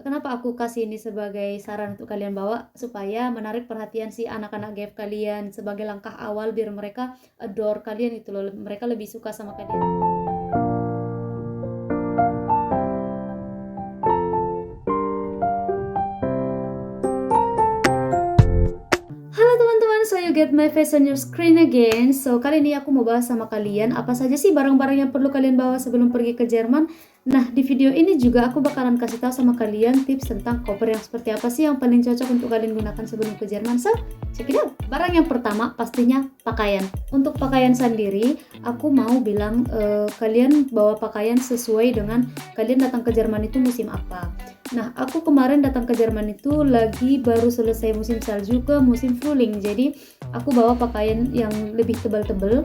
Kenapa aku kasih ini sebagai saran untuk kalian bawa, supaya menarik perhatian si anak-anak GF kalian, sebagai langkah awal biar mereka adore kalian gitu loh, mereka lebih suka sama kalian. Halo teman-teman, so you get my face on your screen again. So kali ini aku mau bahas sama kalian apa saja sih barang-barang yang perlu kalian bawa sebelum pergi ke Jerman. Nah, di video ini juga aku bakalan kasih tahu sama kalian tips tentang koper yang seperti apa sih yang paling cocok untuk kalian gunakan sebelum ke Jerman. So, check it out. Barang yang pertama pastinya pakaian. Untuk pakaian sendiri, aku mau bilang kalian bawa pakaian sesuai dengan kalian datang ke Jerman itu musim apa. Nah, aku kemarin datang ke Jerman itu lagi baru selesai musim salju ke musim Frühling. Jadi, aku bawa pakaian yang lebih tebal-tebal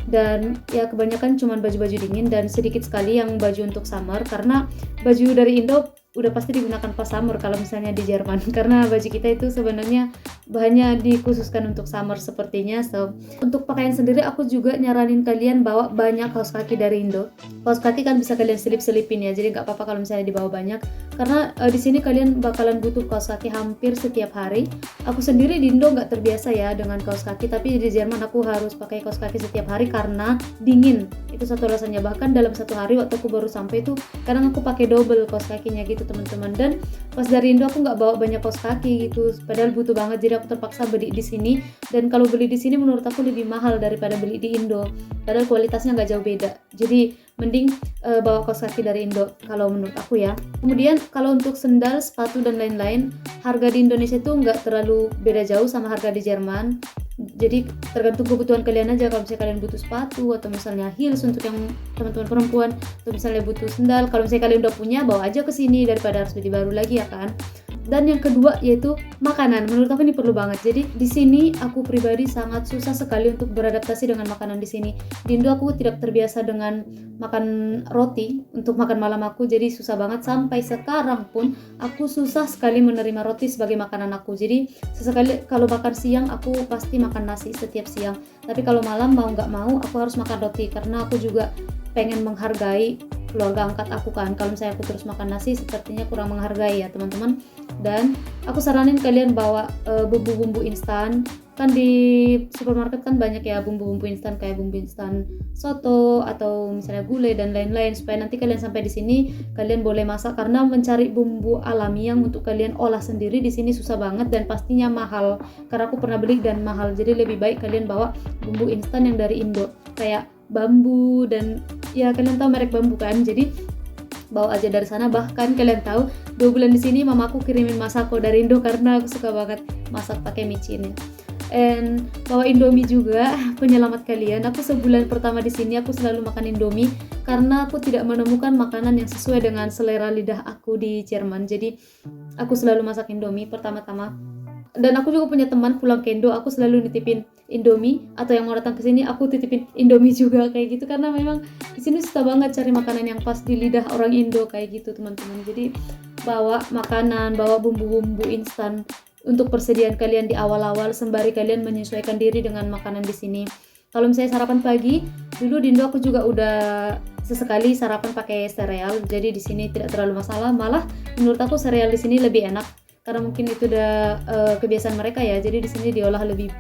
dan ya kebanyakan cuma baju-baju dingin dan sedikit sekali yang baju untuk summer, karena baju dari Indo udah pasti digunakan pas summer kalau misalnya di Jerman karena baju kita itu sebenarnya bahannya dikhususkan untuk summer sepertinya. So, untuk pakaian sendiri aku juga nyaranin kalian bawa banyak kaos kaki dari Indo. Kaos kaki kan bisa kalian selip-selipin ya, jadi nggak apa-apa kalau misalnya dibawa banyak, karena di sini kalian bakalan butuh kaos kaki hampir setiap hari. Aku sendiri di Indo nggak terbiasa ya dengan kaos kaki, tapi di Jerman aku harus pakai kaos kaki setiap hari karena dingin. Itu satu alasannya. Bahkan dalam satu hari waktu aku baru sampai itu kadang aku pakai double kaos kakinya gitu teman-teman. Dan pas dari Indo aku nggak bawa banyak kaos kaki gitu, padahal butuh banget, jadi aku terpaksa beli di sini. Dan kalau beli di sini menurut aku lebih mahal daripada beli di Indo, padahal kualitasnya nggak jauh beda. Jadi mending bawa kaos kaki dari Indo kalau menurut aku ya. Kemudian kalau untuk sendal, sepatu dan lain-lain, harga di Indonesia itu nggak terlalu beda jauh sama harga di Jerman. Jadi tergantung kebutuhan kalian aja, kalau misalnya kalian butuh sepatu atau misalnya heels untuk yang teman-teman perempuan, atau misalnya butuh sendal, kalau misalnya kalian udah punya bawa aja ke sini daripada harus beli baru lagi ya kan. Dan yang kedua yaitu makanan. Menurut aku ini perlu banget. Jadi di sini aku pribadi sangat susah sekali untuk beradaptasi dengan makanan di sini. Di Indo aku tidak terbiasa dengan makan roti untuk makan malam aku, jadi susah banget. Sampai sekarang pun aku susah sekali menerima roti sebagai makanan aku. Jadi sesekali kalau makan siang aku pasti makan nasi setiap siang. Tapi kalau malam mau nggak mau aku harus makan roti, karena aku juga pengen menghargai keluarga angkat aku kan. Kalau misalnya aku terus makan nasi sepertinya kurang menghargai ya teman-teman. Dan aku saranin kalian bawa bumbu-bumbu instan. Kan di supermarket kan banyak ya bumbu-bumbu instan, kayak bumbu instan soto atau misalnya gulai dan lain-lain, supaya nanti kalian sampai di sini kalian boleh masak, karena mencari bumbu alami yang untuk kalian olah sendiri di sini susah banget dan pastinya mahal. Karena aku pernah beli dan mahal. Jadi lebih baik kalian bawa bumbu instan yang dari Indo, kayak bambu, dan ya kalian tahu merek bambu kan. Jadi bawa aja dari sana. Bahkan kalian tahu 2 bulan di sini mamaku kirimin masako dari Indo karena aku suka banget masak pakai micin ya. And bawa Indomie juga penyelamat kalian. Aku sebulan pertama di sini aku selalu makan Indomie karena aku tidak menemukan makanan yang sesuai dengan selera lidah aku di Jerman. Jadi aku selalu masak Indomie pertama-tama. Dan aku juga punya teman pulang ke Indo, aku selalu nitipin Indomie, atau yang mau datang ke sini aku titipin Indomie juga kayak gitu, karena memang di sini susah banget cari makanan yang pas di lidah orang Indo kayak gitu teman-teman. Jadi bawa makanan, bawa bumbu-bumbu instan untuk persediaan kalian di awal-awal sembari kalian menyesuaikan diri dengan makanan di sini. Kalau misalnya sarapan pagi, dulu di Indo aku juga udah sesekali sarapan pakai sereal, jadi di sini tidak terlalu masalah. Malah menurut aku sereal di sini lebih enak karena mungkin itu udah kebiasaan mereka ya. Jadi di sini diolah lebih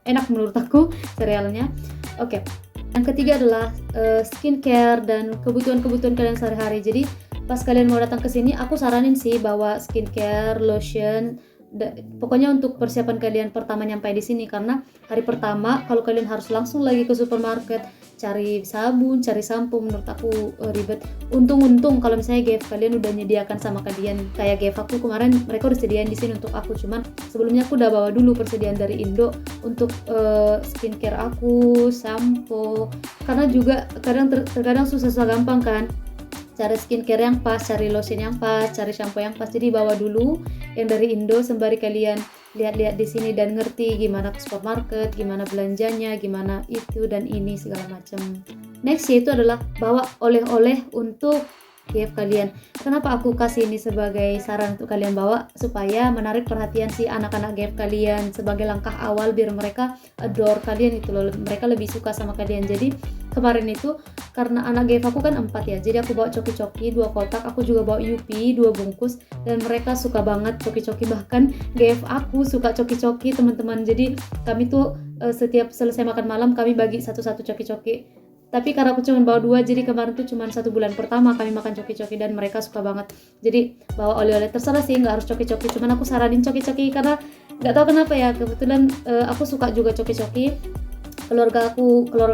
enak menurut aku serealnya. Oke. Yang ketiga adalah skincare dan kebutuhan-kebutuhan kalian sehari-hari. Jadi pas kalian mau datang ke sini, aku saranin sih bawa skincare, lotion, pokoknya untuk persiapan kalian pertama nyampe di sini. Karena hari pertama kalau kalian harus langsung lagi ke supermarket cari sabun, cari sampo, menurut aku ribet. Untung kalau misalnya GF kalian udah menyediakan sama kalian, kayak GF aku kemarin mereka udah sediain di sini untuk aku. Cuman sebelumnya aku udah bawa dulu persediaan dari Indo untuk skincare aku, sampo, karena juga terkadang susah gampang kan cari skincare yang pas, cari lotion yang pas, cari shampoo yang pas. Jadi bawa dulu yang dari Indo sembari kalian lihat-lihat di sini dan ngerti gimana ke supermarket, gimana belanjanya, gimana itu dan ini segala macam. Next yaitu adalah bawa oleh-oleh untuk GF kalian. Kenapa aku kasih ini sebagai saran untuk kalian bawa, supaya menarik perhatian si anak-anak GF kalian sebagai langkah awal biar mereka adore kalian itu loh, mereka lebih suka sama kalian. Jadi kemarin itu karena anak GF aku kan 4 ya, jadi aku bawa coki-coki 2 kotak, aku juga bawa Yupi 2 bungkus, dan mereka suka banget coki-coki, bahkan GF aku suka coki-coki teman-teman. Jadi kami tuh setiap selesai makan malam kami bagi satu-satu coki-coki. Tapi karena aku cuma bawa 2, jadi kemarin tuh cuma 1 bulan pertama kami makan coki-coki dan mereka suka banget. Jadi bawa oleh-oleh terserah sih, nggak harus coki-coki, cuman aku saranin coki-coki karena nggak tahu kenapa ya, kebetulan aku suka juga coki-coki. Keluarga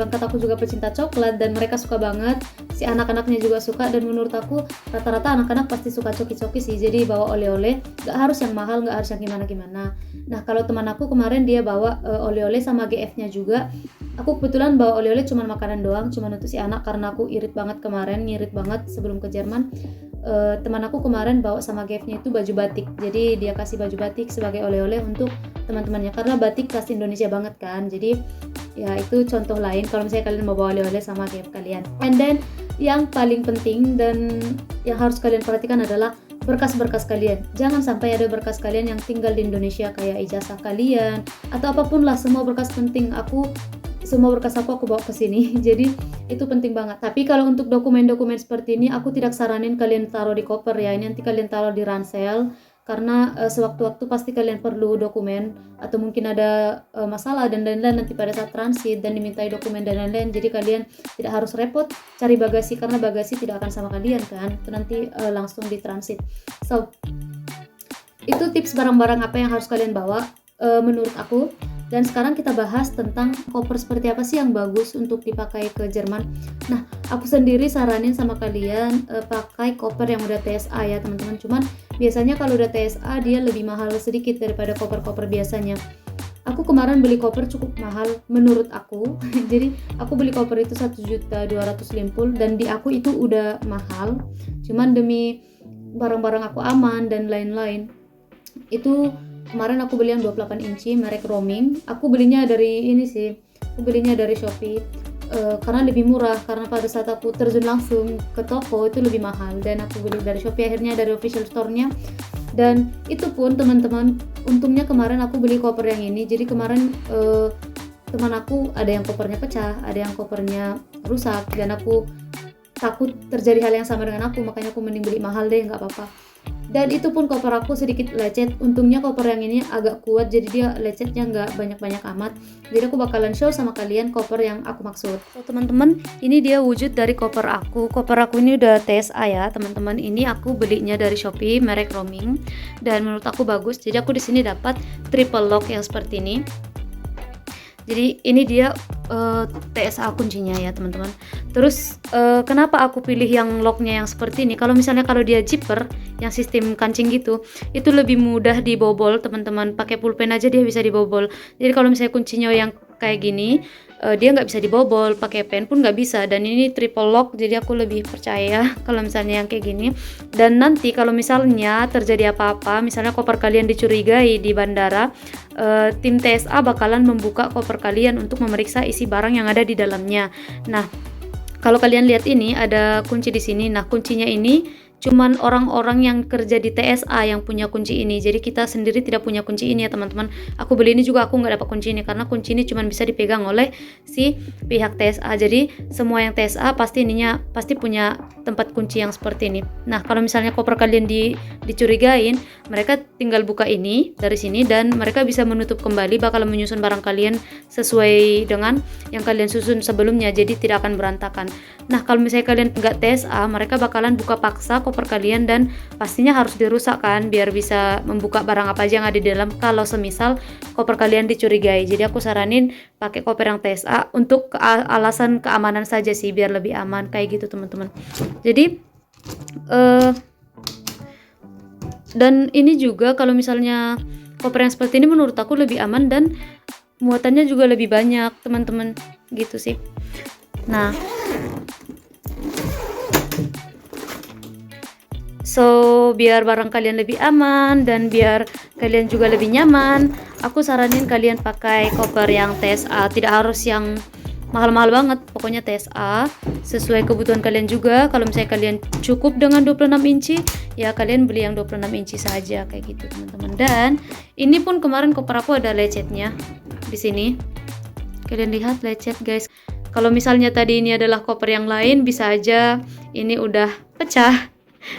angkat aku juga pecinta coklat dan mereka suka banget, si anak-anaknya juga suka, dan menurut aku rata-rata anak-anak pasti suka coki-coki sih. Jadi bawa oleh-oleh nggak harus yang mahal, nggak harus yang gimana-gimana. Nah kalau teman aku kemarin dia bawa oleh-oleh sama GF-nya juga. Aku kebetulan bawa oleh-oleh cuma makanan doang, cuma untuk si anak karena aku ngirit banget sebelum ke Jerman. Teman aku kemarin bawa sama GF-nya itu baju batik, jadi dia kasih baju batik sebagai oleh-oleh untuk teman-temannya karena batik khas Indonesia banget kan. Jadi ya itu contoh lain kalau misalnya kalian mau bawa oleh-oleh sama GF kalian. And then yang paling penting dan yang harus kalian perhatikan adalah berkas-berkas kalian. Jangan sampai ada berkas kalian yang tinggal di Indonesia kayak ijazah kalian atau apapun lah, semua berkas penting. Semua berkas aku bawa ke sini. Jadi itu penting banget. Tapi kalau untuk dokumen-dokumen seperti ini aku tidak saranin kalian taruh di koper ya. Ini nanti kalian taruh di ransel karena sewaktu-waktu pasti kalian perlu dokumen atau mungkin ada masalah dan lain-lain nanti pada saat transit dan dimintai dokumen dan lain-lain. Jadi kalian tidak harus repot cari bagasi karena bagasi tidak akan sama kalian kan. Itu nanti langsung di transit. So itu tips barang-barang apa yang harus kalian bawa menurut aku. Dan sekarang kita bahas tentang koper seperti apa sih yang bagus untuk dipakai ke Jerman. Nah, aku sendiri saranin sama kalian pakai koper yang udah TSA ya teman-teman. Cuman biasanya kalau udah TSA dia lebih mahal sedikit daripada koper-koper biasanya. Aku kemarin beli koper cukup mahal menurut aku. Jadi aku beli koper itu 1.250.000 dan di aku itu udah mahal. Cuman demi barang-barang aku aman dan lain-lain. Itu kemarin aku beli yang 28 inci merek Roaming. Aku belinya dari Shopee karena lebih murah, karena pada saat aku terjun langsung ke toko itu lebih mahal, dan aku beli dari Shopee akhirnya dari official store-nya. Dan itu pun teman-teman, untungnya kemarin aku beli koper yang ini. Jadi kemarin teman aku ada yang kopernya pecah, ada yang kopernya rusak, dan aku takut terjadi hal yang sama dengan aku, makanya aku mending beli mahal deh, nggak apa-apa. Dan itu pun koper aku sedikit lecet. Untungnya koper yang ini agak kuat, jadi dia lecetnya nggak banyak-banyak amat. Jadi aku bakalan show sama kalian koper yang aku maksud. So, teman-teman, ini dia wujud dari koper aku. Koper aku ini udah TSA ya teman-teman. Ini aku belinya dari Shopee merek Roaming dan menurut aku bagus. Jadi aku di sini dapat triple lock yang seperti ini. Jadi ini dia TSA kuncinya ya teman-teman. Terus kenapa aku pilih yang locknya yang seperti ini? Kalau misalnya dia zipper yang sistem kancing gitu, itu lebih mudah dibobol teman-teman. Pakai pulpen aja dia bisa dibobol. Jadi kalau misalnya kuncinya yang kayak gini, dia nggak bisa dibobol, pakai pen pun nggak bisa. Dan ini triple lock, jadi aku lebih percaya kalau misalnya yang kayak gini. Dan nanti kalau misalnya terjadi apa-apa, misalnya koper kalian dicurigai di bandara, tim TSA bakalan membuka koper kalian untuk memeriksa isi barang yang ada di dalamnya. Nah, kalau kalian lihat ini ada kunci di sini. Nah, kuncinya ini cuman orang-orang yang kerja di TSA yang punya kunci ini. Jadi kita sendiri tidak punya kunci ini ya teman-teman. Aku beli ini juga aku nggak dapat kunci ini karena kunci ini cuman bisa dipegang oleh si pihak TSA. Jadi semua yang TSA pasti punya tempat kunci yang seperti ini. Nah, kalau misalnya koper kalian dicurigain, mereka tinggal buka ini dari sini dan mereka bisa menutup kembali, bakal menyusun barang kalian sesuai dengan yang kalian susun sebelumnya. Jadi tidak akan berantakan. Nah, kalau misalnya kalian nggak TSA, mereka bakalan buka paksa koper kalian dan pastinya harus dirusak kan biar bisa membuka barang apa aja yang ada di dalam kalau semisal koper kalian dicurigai. Jadi aku saranin pakai koper yang TSA untuk alasan keamanan saja sih, biar lebih aman kayak gitu teman-teman. Jadi dan ini juga kalau misalnya koper yang seperti ini menurut aku lebih aman dan muatannya juga lebih banyak teman-teman gitu sih. Nah, so biar barang kalian lebih aman dan biar kalian juga lebih nyaman, aku saranin kalian pakai koper yang TSA. Tidak harus yang mahal-mahal banget, pokoknya TSA sesuai kebutuhan kalian juga. Kalau misalnya kalian cukup dengan 26 inci, ya kalian beli yang 26 inci saja kayak gitu teman-teman. Dan ini pun kemarin koper aku ada lecetnya di sini. Kalian lihat lecet guys. Kalau misalnya tadi ini adalah koper yang lain, bisa aja ini udah pecah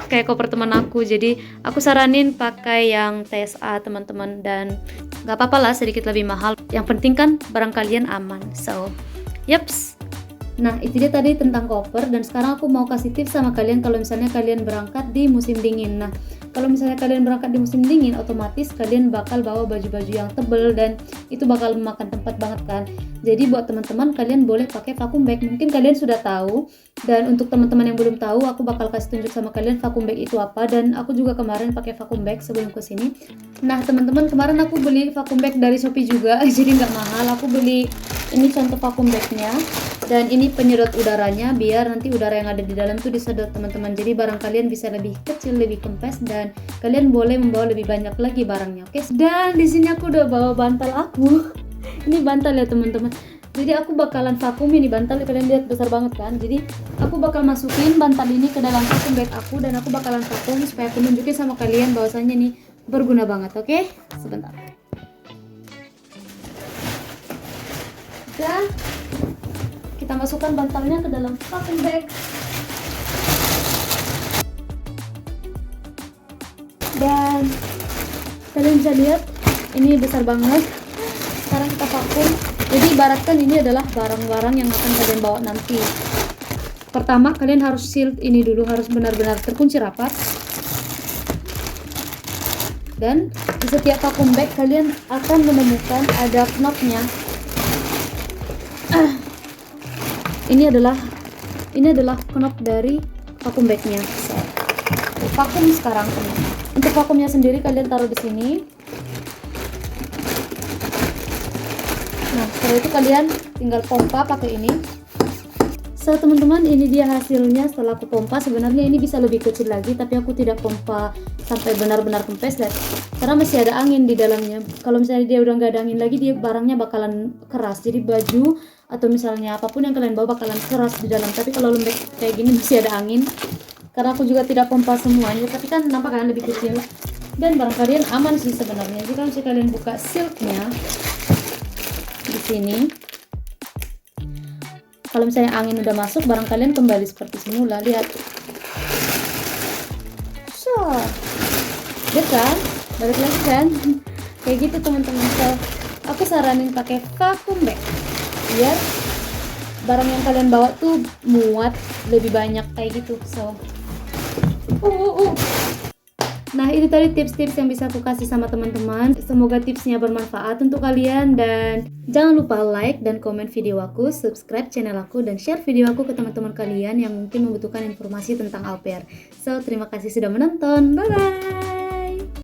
kayak koper teman aku. Jadi aku saranin pakai yang TSA teman-teman, dan gak apa-apa lah sedikit lebih mahal. Yang penting kan barang kalian aman. So, yaps. Nah, itu dia tadi tentang koper, dan sekarang aku mau kasih tips sama kalian kalau misalnya kalian berangkat di musim dingin. Nah, kalau misalnya kalian berangkat di musim dingin, otomatis kalian bakal bawa baju-baju yang tebel dan itu bakal memakan tempat banget kan. Jadi buat teman-teman, kalian boleh pakai vacuum bag. Mungkin kalian sudah tahu, dan untuk teman-teman yang belum tahu, aku bakal kasih tunjuk sama kalian vacuum bag itu apa. Dan aku juga kemarin pakai vacuum bag sebelum kesini. Nah, teman-teman, kemarin aku beli vacuum bag dari Shopee juga, jadi nggak mahal. Aku beli ini contoh vacuum bagnya, dan ini penyedot udaranya biar nanti udara yang ada di dalam tuh disedot teman-teman. Jadi barang kalian bisa lebih kecil, lebih kempes, dan kalian boleh membawa lebih banyak lagi barangnya. Oke, dan di sini aku udah bawa bantal aku. Ini bantal ya teman-teman. Jadi aku bakalan vakum ini bantal, kalian lihat besar banget kan. Jadi aku bakal masukin bantal ini ke dalam vacuum bag aku, dan aku bakalan vakum supaya aku nunjukin sama kalian bahwasannya nih berguna banget. Oke, sebentar. Dan kita masukkan bantalnya ke dalam vacuum bag. Dan kalian bisa lihat ini besar banget. Sekarang kita vakum. Jadi ibaratkan ini adalah barang-barang yang akan kalian bawa nanti. Pertama, kalian harus seal ini dulu, harus benar-benar terkunci rapat. Dan di setiap vacuum bag kalian akan menemukan ada knopnya. Ini adalah knop dari vacuum bagnya. So, vakum sekarang teman. Untuk vakumnya sendiri kalian taruh di sini. Nah, setelah itu kalian tinggal pompa pakai ini. So, teman-teman, ini dia hasilnya setelah aku pompa. Sebenarnya ini bisa lebih kecil lagi, tapi aku tidak pompa sampai benar-benar kempes, lihat. Karena masih ada angin di dalamnya. Kalau misalnya dia udah nggak ada angin lagi, dia barangnya bakalan keras. Jadi baju atau misalnya apapun yang kalian bawa bakalan keras di dalam. Tapi kalau lembek kayak gini masih ada angin. Karena aku juga tidak pompa semuanya, tapi kan nampak kan lebih kecil. Dan barang kalian aman sih sebenarnya. Jadi kalau misalnya kalian buka silknya di sini, kalau misalnya angin udah masuk, barang kalian kembali seperti semula. Lihat. So, lihat kan? Balik lagi kan? Kayak gitu teman-teman. So, aku saranin pakai vacuum bag biar barang yang kalian bawa tuh muat lebih banyak kayak gitu. So, nah, itu tadi tips-tips yang bisa aku kasih sama teman-teman. Semoga tipsnya bermanfaat untuk kalian, dan jangan lupa like dan komen video aku, subscribe channel aku, dan share video aku ke teman-teman kalian yang mungkin membutuhkan informasi tentang au pair. So, terima kasih sudah menonton. Bye bye.